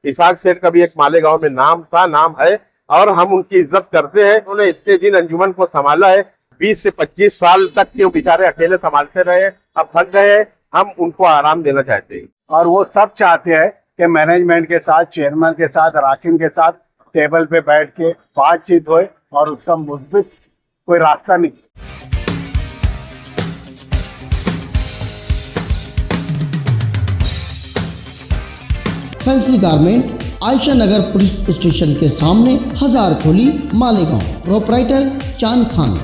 इसहाक सेठ का भी एक मालेगांव में नाम था, नाम है, और हम उनकी इज्जत करते हैं। उन्होंने इतने दिन अंजुमन को संभाला है, 20 से 25 साल तक के बेचारे अकेले संभालते रहे, अब थक गए। हम उनको आराम देना चाहते हैं और वो सब चाहते हैं कि मैनेजमेंट के साथ, चेयरमैन के साथ, अराकीन के साथ टेबल पे बैठ के बातचीत होए और उसका मुस्बित कोई रास्ता निकले। फैंसी गारमेंट आयशा नगर पुलिस स्टेशन के सामने, हजार खोली, मालेगांव। प्रोपराइटर चांद खान।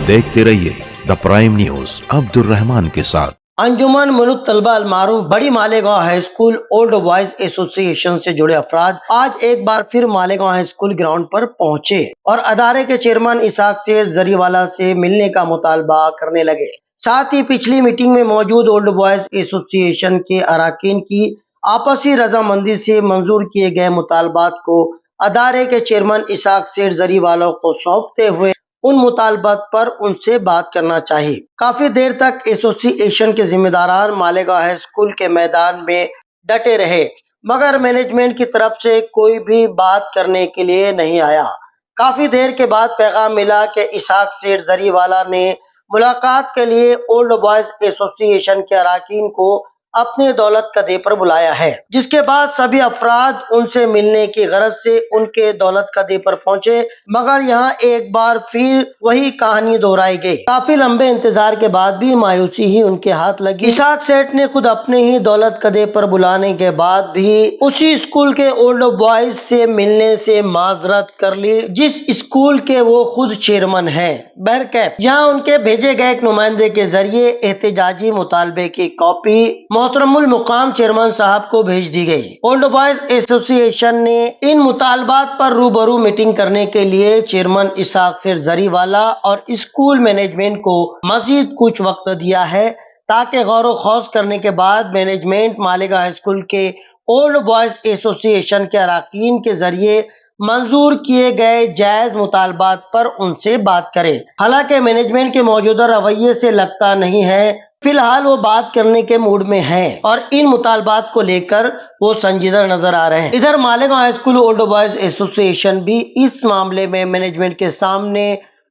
देखते रहिए the prime news Abdul Rahman के साथ। अंजुमन मुल्क तलबा अल मारूफ बड़ी Malegaon high school old boys association से जुड़े अफराद आज एक बार फिर मालेगांव हाई स्कूल ग्राउंड पर पहुंचे और अदारे के चेयरमैन इसहाक सेठ जरीवाला से मिलने का मुतालबा करने लगे। साथ ही पिछली मीटिंग में मौजूद ओल्ड बॉयज एसोसिएशन के अराकीन की आपसी रजामंदी से मंजूर किए गए मुतालबात को अदारे के चेयरमैन इसहाक सेठ जरीवाला को सौंपते हुए उन मुतालबात पर उनसे बात करना चाहिए। काफी देर तक एसोसिएशन के जिम्मेदारान मालेगांव हाई स्कूल के मैदान में डटे रहे, मगर मैनेजमेंट की तरफ से कोई भी बात करने के लिए नहीं आया। काफी देर के बाद पैगाम मिला कि इसहाक सेठ जरीवाला ने मुलाकात के लिए ओल्ड बॉयज एसोसिएशन के अराकीन को अपने दौलत कदे पर बुलाया है, जिसके बाद सभी अफराद उनसे मिलने की गरज से उनके दौलत कदे पर पहुंचे, मगर यहाँ एक बार फिर वही कहानी दोहराई गई। काफी लंबे इंतजार के बाद भी मायूसी ही उनके हाथ लगी। इसहाक सेठ ने खुद अपने ही दौलत कदे पर बुलाने के बाद भी उसी स्कूल के ओल्ड बॉयज से मिलने से माजरत कर ली, जिस स्कूल के वो खुद चेयरमैन है। बहरकैफ यहाँ उनके भेजे गए एक नुमाइंदे के जरिए एहतजाजी मुतालबे की कॉपी मोहतरमुल मुकाम चेयरमैन साहब को भेज दी गई। ओल्ड बॉयज एसोसिएशन ने इन मुतालबात पर रूबरू मीटिंग करने के लिए चेयरमैन इसहाक सेठ जरीवाला और स्कूल मैनेजमेंट को मजीद कुछ वक्त दिया है, ताकि गौर व खौज करने के बाद मैनेजमेंट मालेगांव हाई स्कूल के ओल्ड बॉयज एसोसिएशन के अराकीन के जरिए मंजूर किए गए जायज मुतालबात पर उनसे बात करे। हालांकि मैनेजमेंट के मौजूदा रवैये से लगता नहीं है फिलहाल वो बात करने के मूड में हैं और इन मुतालबात को लेकर वो संजीदा नजर आ रहे हैं। इधर Malegaon high school old boys association भी इस मामले में मैनेजमेंट के सामने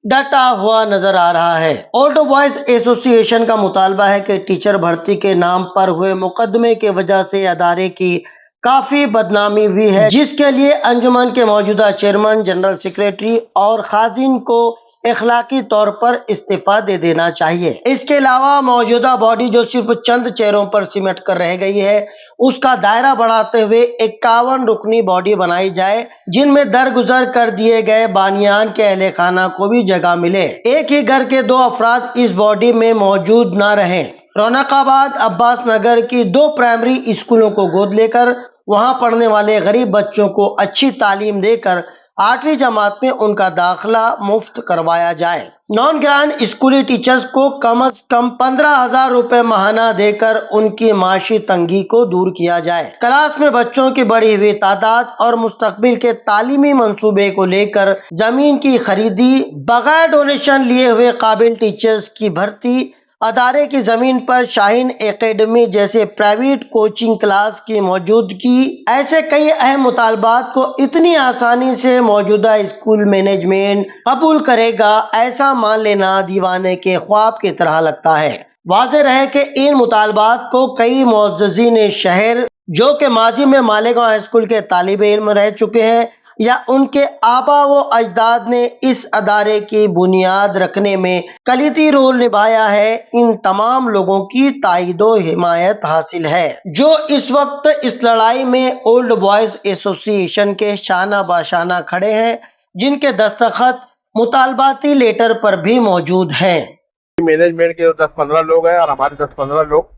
डटा हुआ नजर आ रहा है। ओल्ड बॉयज एसोसिएशन का मुतालबा है कि टीचर भर्ती के नाम पर हुए मुकदमे के वजह से अदारे की काफी बदनामी हुई है, जिसके लिए अंजुमन के मौजूदा चेयरमैन, जनरल सेक्रेटरी और खाजिन को इखलाकी तौर पर इस्तीफा दे देना चाहिए। इसके अलावा मौजूदा बॉडी जो सिर्फ चंद चेहरों पर सिमट कर रह गई है, उसका दायरा बढ़ाते हुए 51 रुकनी बॉडी बनाई जाए, जिनमें दरगुजर कर दिए गए बानियान के अहले खाना को भी जगह मिले। एक ही घर के 2 अफराद इस बॉडी में मौजूद न रहें। रौनकाबाद अब्बास नगर की 2 प्राइमरी स्कूलों को गोद लेकर वहां पढ़ने वाले गरीब बच्चों को अच्छी तालीम देकर 8वीं जमात में उनका दाखिला मुफ्त करवाया जाए। नॉन ग्रांट स्कूली टीचर्स को कम से कम 15,000 रुपए माहाना देकर उनकी माशी तंगी को दूर किया जाए। क्लास में बच्चों की बढ़ी हुई तादाद और मुस्तकबिल के तालीमी मंसूबे को लेकर जमीन की खरीदी, बगैर डोनेशन लिए हुए काबिल टीचर्स की भर्ती, अदारे की जमीन पर शाहीन एकेडमी जैसे प्राइवेट कोचिंग क्लास की मौजूदगी, ऐसे कई अहम मुतालबात को इतनी आसानी से मौजूदा स्कूल मैनेजमेंट कबूल करेगा, ऐसा मान लेना दीवाने के ख्वाब की तरह लगता है। वाज़ेह रहे कि इन मुतालबात को कई मुअज़्ज़िज़ीन शहर जो कि माजी में मालेगांव हाई स्कूल के तालिबे इल्म रह चुके हैं या उनके आबा व अजदाद ने इस अदारे की बुनियाद रखने में कलीदी रोल निभाया है, इन तमाम लोगों की ताईदो हिमायत हासिल है, जो इस वक्त इस लड़ाई में ओल्ड बॉयज एसोसिएशन के शाना बाशाना खड़े हैं, जिनके दस्तखत मुतालबाती लेटर पर भी मौजूद हैं। मैनेजमेंट के 10-15 लोग हैं और हमारे 10-15 लोग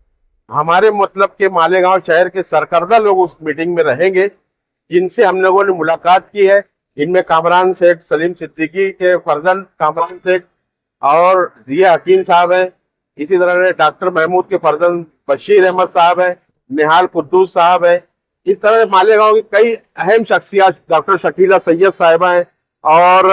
हमारे मतलब के मालेगांव शहर के सरकर्दा लोग उस मीटिंग में रहेंगे, जिनसे हम लोगों ने मुलाकात की है। इनमें कामरान सेठ सलीम सिद्दीकी के फर्जंद कामरान सेठ और रिया हकीम साहब हैं। इसी तरह डॉक्टर महमूद के फर्जंद बशीर अहमद साहब हैं, निहाल कुद्दूस साहब हैं। इस तरह मालेगांव की कई अहम शख्सियत, डॉक्टर शकीला सैयद साहिबा हैं और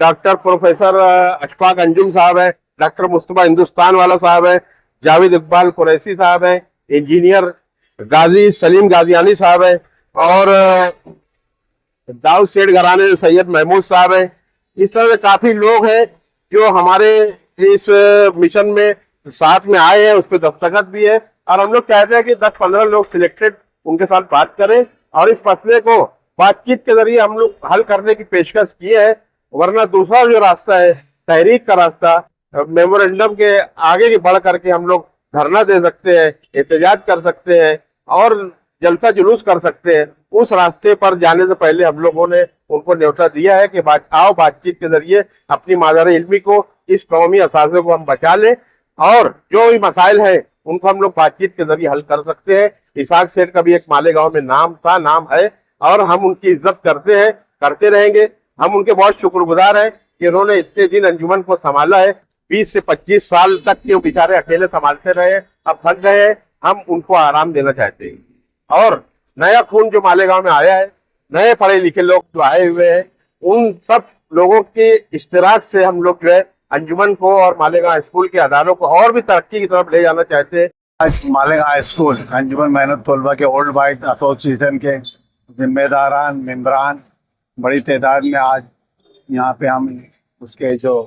डॉक्टर प्रोफेसर अशफाक अंजुम साहब हैं, डॉक्टर मुस्तफा हिंदुस्तान वाला साहब हैं, जावेद इकबाल कुरैशी साहब हैं, इंजीनियर गाजी सलीम गाजियानी साहब हैं और दाऊद सेठ घराने से सैयद महमूद साहब हैं। इस तरह से काफी लोग हैं जो हमारे इस मिशन में साथ में आए हैं, उस पर दस्तखत भी है। और हम लोग चाहते हैं कि 10-15 लोग सिलेक्टेड उनके साथ बात करें और इस मसले को बातचीत के जरिए हम लोग हल करने की पेशकश की है। वरना दूसरा जो रास्ता है, तहरीक का रास्ता, मेमोरेंडम के आगे की बढ़ करके हम लोग धरना दे सकते हैं, एहतजाज कर सकते हैं और जलसा जुलूस कर सकते हैं। उस रास्ते पर जाने से पहले हम लोगों ने उनको न्योता दिया है कि बातचीत के जरिए अपनी मादर इल्मी को, इस कौमी असासे को हम बचा लें और जो भी मसाइल हैं उनको हम लोग बातचीत के जरिए हल कर सकते हैं। इसाक सेठ का भी एक मालेगांव में नाम था, नाम है और हम उनकी इज्जत करते हैं, करते रहेंगे। हम उनके बहुत शुक्रगुजार हैं कि उन्होंने इतने दिन अंजुमन को संभाला है। 20 से 25 साल तक के बेचारे अकेले संभालते रहे, अब थक गए हैं। हम उनको आराम देना चाहते हैं और नया खून जो मालेगांव में आया है, नए पढ़े लिखे लोग जो आए हुए हैं, उन सब लोगों के इश्तिराक से हम लोग जो है अंजुमन को और मालेगांव स्कूल के अदारों को और भी तरक्की की तरफ ले जाना चाहते हैं। आज मालेगांव स्कूल अंजुमन मेहनत तलबा के ओल्ड बॉयज एसोसिएशन के जिम्मेदारान, मेम्बरान बड़ी तादाद में आज यहाँ पे हम उसके जो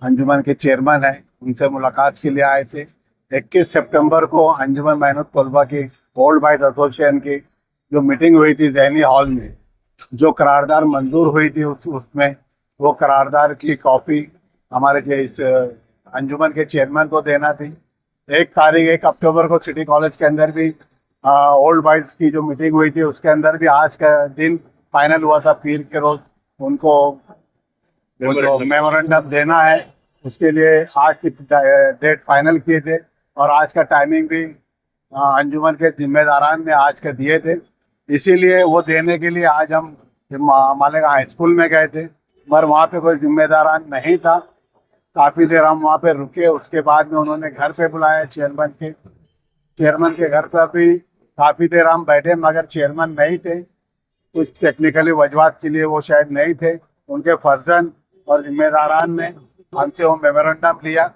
अंजुमन के चेयरमैन हैं उनसे मुलाकात के लिए आए थे। 21 सितंबर को अंजुमन मेहनत तलबा की ओल्ड बॉयज एसोसिएशन की जो मीटिंग हुई थी ज़हनी हॉल में, जो करारदार मंजूर हुई थी उसमें वो करारदार की कॉपी हमारे अंजुमन के चेयरमैन को देना थी। 1 अक्टूबर को सिटी कॉलेज के अंदर भी ओल्ड बॉयज की जो मीटिंग हुई थी उसके अंदर भी आज का दिन फाइनल हुआ था। पीर के रोज उनको मेमोरेंडम देना है, उसके लिए आज की डेट फाइनल किए थे और आज का टाइमिंग भी अंजुमन के जिम्मेदारान ने आज के दिए थे। इसीलिए वो देने के लिए आज हम मालेगांव हाई स्कूल में गए थे, मगर वहाँ पे कोई जिम्मेदारान नहीं था। काफ़ी देर हम वहाँ पे रुके, उसके बाद में उन्होंने घर पे बुलाया चेयरमैन के घर पर भी काफ़ी देर हम बैठे, मगर चेयरमैन नहीं थे। कुछ टेक्निकली वजूहात के लिए वो शायद नहीं थे। उनके फर्जन और जिम्मेदारान ने हमसे वो मेमोरेंडम लिया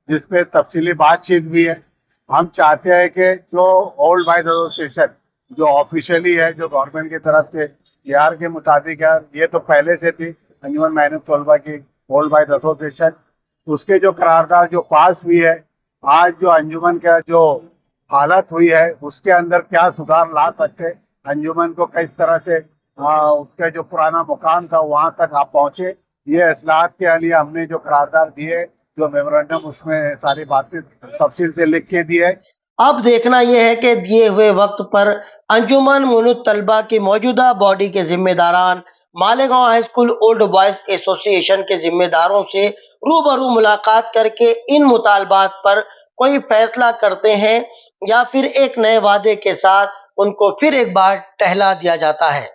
जिसपे तफसीली बातचीत भी है। हम चाहते हैं कि जो ओल्ड बॉयज एसोसिएशन जो ऑफिशियली है, जो गवर्नमेंट की तरफ से बिहार के मुताबिक है, ये तो पहले से थी अंजुमन मेहनत तलबा की ओल्ड बॉयज एसोसिएशन, उसके जो करारदार जो पास हुई है, आज जो अंजुमन का जो हालत हुई है उसके अंदर क्या सुधार ला सकते, अंजुमन को किस तरह से उसका जो पुराना मुकाम था वहाँ तक आप पहुँचे, ये इस्लाहात के लिए हमने जो करारदार दिए, जो मेमोरेंडम उसमें सारी बातें तफसील से लिख के दी है। अब देखना यह है कि दिए हुए वक्त पर अंजुमन मुनुत तलबा की मौजूदा बॉडी के जिम्मेदारान Malegaon high school old boys association के जिम्मेदारों से रूबरू मुलाकात करके इन मुतालबात पर कोई फैसला करते हैं या फिर एक नए वादे के साथ उनको फिर एक बार टहला दिया जाता है।